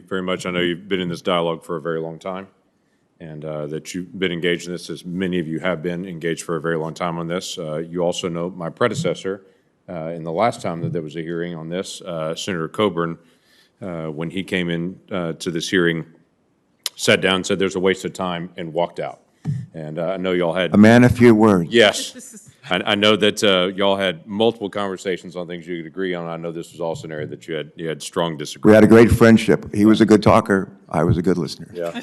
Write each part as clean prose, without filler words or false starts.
Very much. I know you've been in this dialogue for a very long time, and that you've been engaged in this, as many of you have been engaged for a very long time on this. You also know my predecessor, in the last time that there was a hearing on this, Senator Coburn, when he came in to this hearing, sat down, said there's a waste of time, and walked out. And I know y'all had... A man of few words. Yes. I know that y'all had multiple conversations on things you could agree on. I know this was also an area that you had strong We disagreement. had a great friendship. He was a good talker. I was a good listener. Yeah.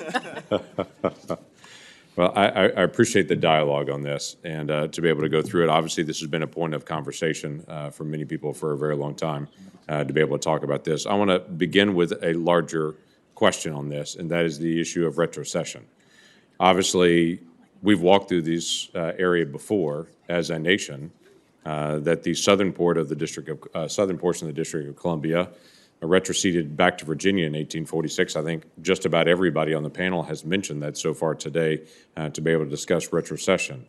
Well, I appreciate the dialogue on this, and to be able to go through it. Obviously, this has been a point of conversation for many people for a very long time, to be able to talk about this. I want to begin with a larger question on this, and that is the issue of retrocession. Obviously, we've walked through this area before as a nation, that the southern portion of the District of Columbia retroceded back to Virginia in 1846. I think just about everybody on the panel has mentioned that so far today, to be able to discuss retrocession.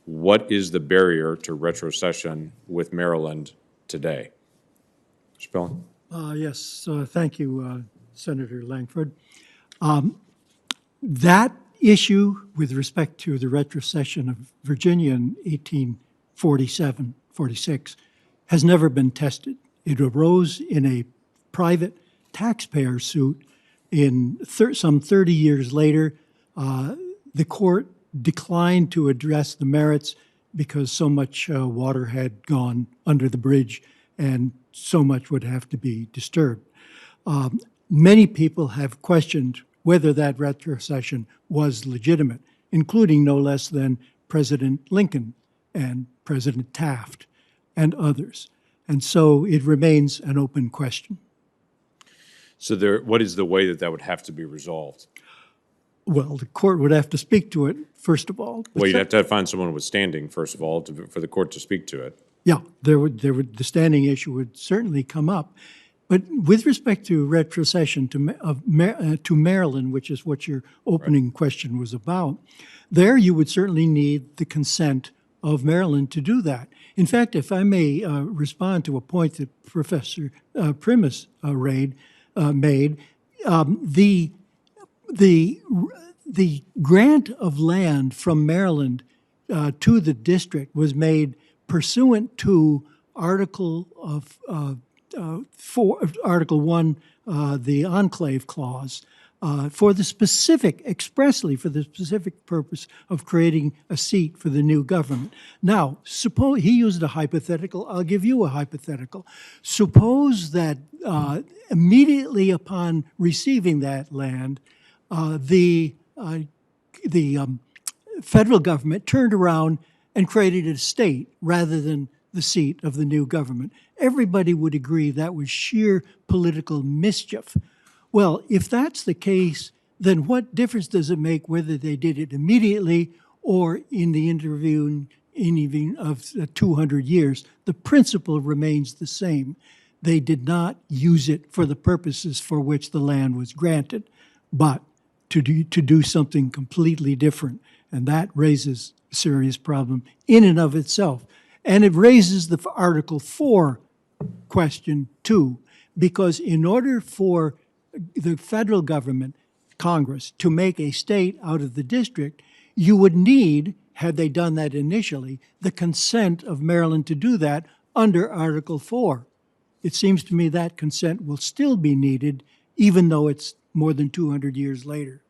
What is the barrier to retrocession with Maryland today? Mr. Pellin? Yes, thank you, Senator Lankford. That issue with respect to the retrocession of Virginia in 1847-46 has never been tested. It arose in a private taxpayer suit in some 30 years later. The court declined to address the merits because so much water had gone under the bridge and so much would have to be disturbed. Many people have questioned whether that retrocession was legitimate, including no less than President Lincoln and President Taft and others. And so it remains an open question. So what is the way that would have to be resolved? Well, the court would have to speak to it, first of all. Well, you'd have to find someone with standing, first of all, for the court to speak to it. Yeah, the standing issue would certainly come up. But with respect to retrocession to Maryland, which is what your opening question was about, there you would certainly need the consent of Maryland to do that. In fact, if I may respond to a point that Professor Primus made, the grant of land from Maryland to the district was made pursuant to Article 1, the Enclave Clause, expressly for the specific purpose of creating a seat for the new government. Now, suppose he used a hypothetical. I'll give you a hypothetical. Suppose that immediately upon receiving that land, the federal government turned around and created a state rather than the seat of the new government. Everybody would agree that was sheer political mischief. Well, if that's the case, then what difference does it make whether they did it immediately or in the intervening of 200 years? The principle remains the same. They did not use it for the purposes for which the land was granted, but to do something completely different. And that raises a serious problem in and of itself. And it raises the Article 4 question too, because in order for the federal government, Congress, to make a state out of the district, you would need, had they done that initially, the consent of Maryland to do that under Article 4. It seems to me that consent will still be needed, even though it's more than 200 years later.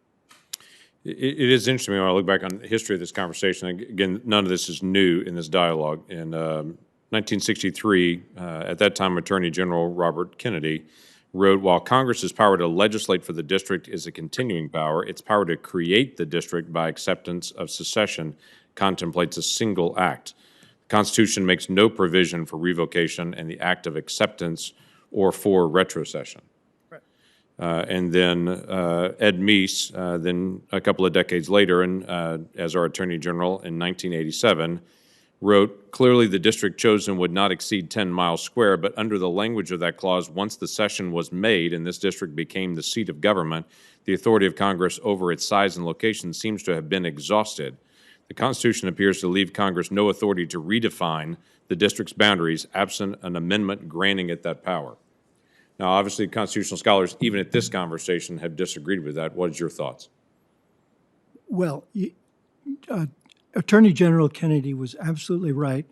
It is interesting when I look back on the history of this conversation. Again, none of this is new in this dialogue. In 1963, at that time, Attorney General Robert Kennedy wrote, "While Congress's power to legislate for the district is a continuing power, its power to create the district by acceptance of secession contemplates a single act. The Constitution makes no provision for revocation and the act of acceptance or for retrocession." And then Ed Meese, then a couple of decades later, as our Attorney General in 1987, wrote, "Clearly the district chosen would not exceed 10 miles square, but under the language of that clause, once the cession was made and this district became the seat of government, the authority of Congress over its size and location seems to have been exhausted. The Constitution appears to leave Congress no authority to redefine the district's boundaries absent an amendment granting it that power." Now, obviously, constitutional scholars, even at this conversation, have disagreed with that. What is your thoughts? Well, Attorney General Kennedy was absolutely right.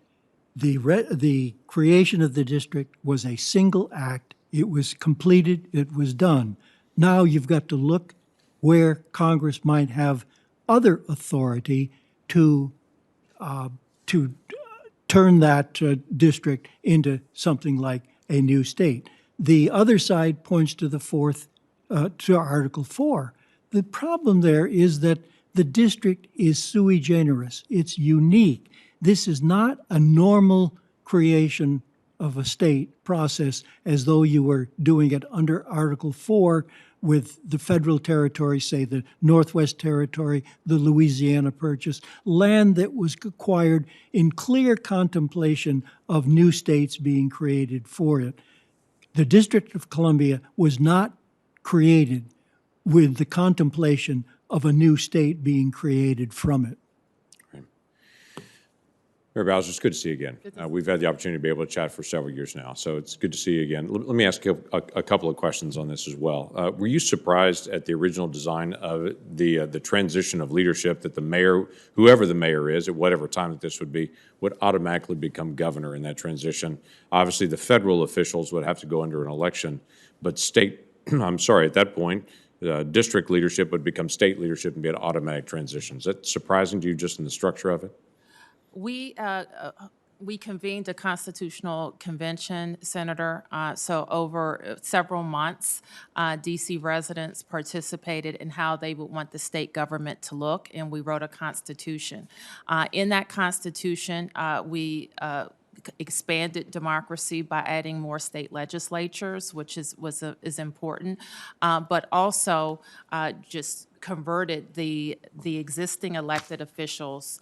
The creation of the district was a single act. It was completed. It was done. Now you've got to look where Congress might have other authority to to turn that district into something like a new state. The other side points to the to Article 4. The problem there is that the district is sui generis. It's unique. This is not a normal creation of a state process as though you were doing it under Article 4 with the federal territory, say the Northwest Territory, the Louisiana Purchase, land that was acquired in clear contemplation of new states being created for it. The District of Columbia was not created with the contemplation of a new state being created from it. Mayor Bowser, it's good to see you again. We've had the opportunity to be able to chat for several years now, so it's good to see you again. Let me ask you a couple of questions on this as well. Were you surprised at the original design of the transition of leadership, that the mayor, whoever the mayor is, at whatever time that this would automatically become governor in that transition? Obviously, the federal officials would have to go under an election, but at that point, district leadership would become state leadership and be an automatic transition. Is that surprising to you just in the structure of it? We convened a constitutional convention, Senator. So over several months, D.C. residents participated in how they would want the state government to look, and we wrote a constitution. In that constitution, we expanded democracy by adding more state legislatures, which is important, but also just converted the existing elected officials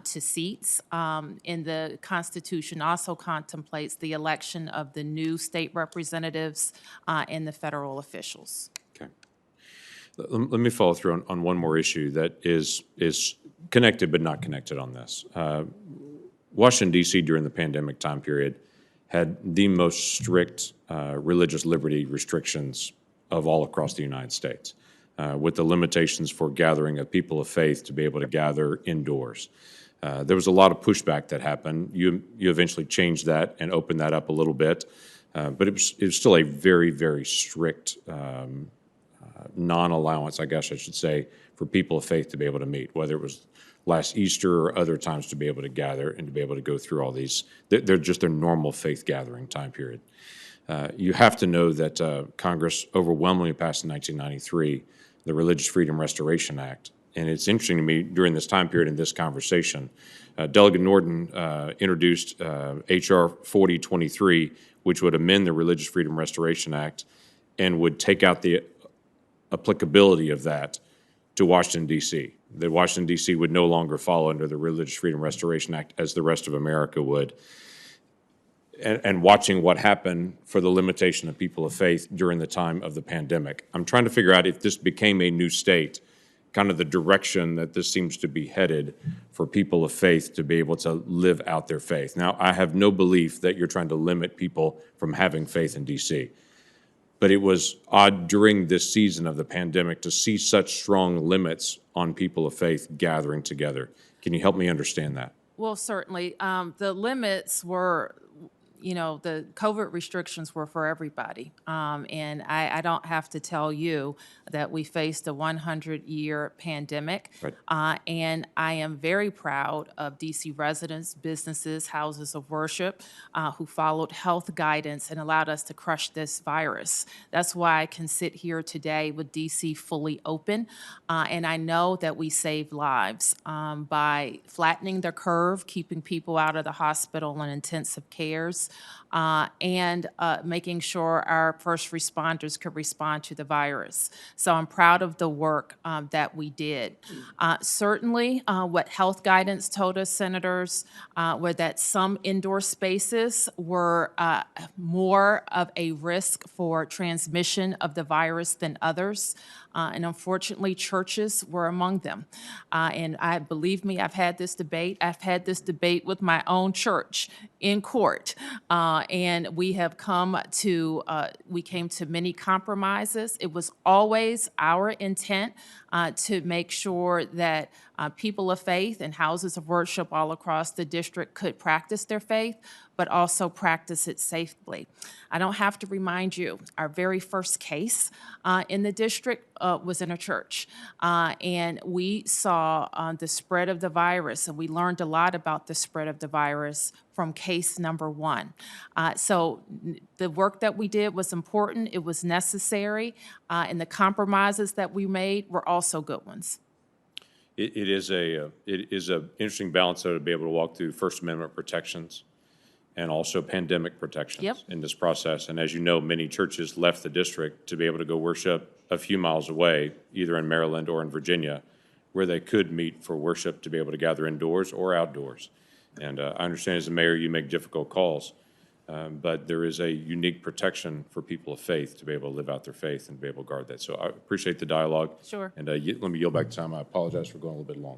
to seats. In the Constitution also contemplates the election of the new state representatives and the federal officials. Okay. Let me follow through on one more issue that is connected but not connected on this. Washington, D.C. during the pandemic time period had the most strict religious liberty restrictions of all across the United States, with the limitations for gathering of people of faith to be able to gather indoors. There was a lot of pushback that happened. You eventually changed that and opened that up a little bit, but it was still a very, very strict non-allowance, I guess I should say, for people of faith to be able to meet, whether it was last Easter or other times to be able to gather and to be able to go through all these. They're just their normal faith gathering time period. You have to know that Congress overwhelmingly passed in 1993 the Religious Freedom Restoration Act. And it's interesting to me during this time period in this conversation, Delegate Norton introduced H.R. 4023, which would amend the Religious Freedom Restoration Act and would take out the applicability of that to Washington, D.C. That Washington, D.C. would no longer fall under the Religious Freedom Restoration Act as the rest of America would. And watching what happened for the limitation of people of faith during the time of the pandemic. I'm trying to figure out if this became a new state, kind of the direction that this seems to be headed for people of faith to be able to live out their faith. Now, I have no belief that you're trying to limit people from having faith in D.C., but it was odd during this season of the pandemic to see such strong limits on people of faith gathering together. Can you help me understand that? Well, certainly. The limits were, the COVID restrictions were for everybody. And I don't have to tell you that we faced a 100-year pandemic. Right. And I am very proud of D.C. residents, businesses, houses of worship who followed health guidance and allowed us to crush this virus. That's why I can sit here today with D.C. fully open. And I know that we saved lives by flattening the curve, keeping people out of the hospital and intensive cares, and making sure our first responders could respond to the virus. So I'm proud of the work that we did. Certainly, what health guidance told us, senators, were that some indoor spaces were more of a risk for transmission of the virus than others. And unfortunately, churches were among them. And believe me, I've had this debate. I've had this debate with my own church in court And we have we came to many compromises. It was always our intent to make sure that people of faith and houses of worship all across the district could practice their faith, but also practice it safely. I don't have to remind you, our very first case in the district was in a church. And we saw the spread of the virus, and we learned a lot about the spread of the virus from case number 1. So the work that we did was important, it was necessary, and the compromises that we made were also good ones. It is a interesting balance, though, to be able to walk through First Amendment protections and also pandemic protections Yep. in this process. And as you know, many churches left the district to be able to go worship a few miles away, either in Maryland or in Virginia, where they could meet for worship to be able to gather indoors or outdoors. And I understand as a mayor, you make difficult calls, but there is a unique protection for people of faith to be able to live out their faith and be able to guard that. So I appreciate the dialogue. Sure. And let me yield back time. I apologize for going a little bit long.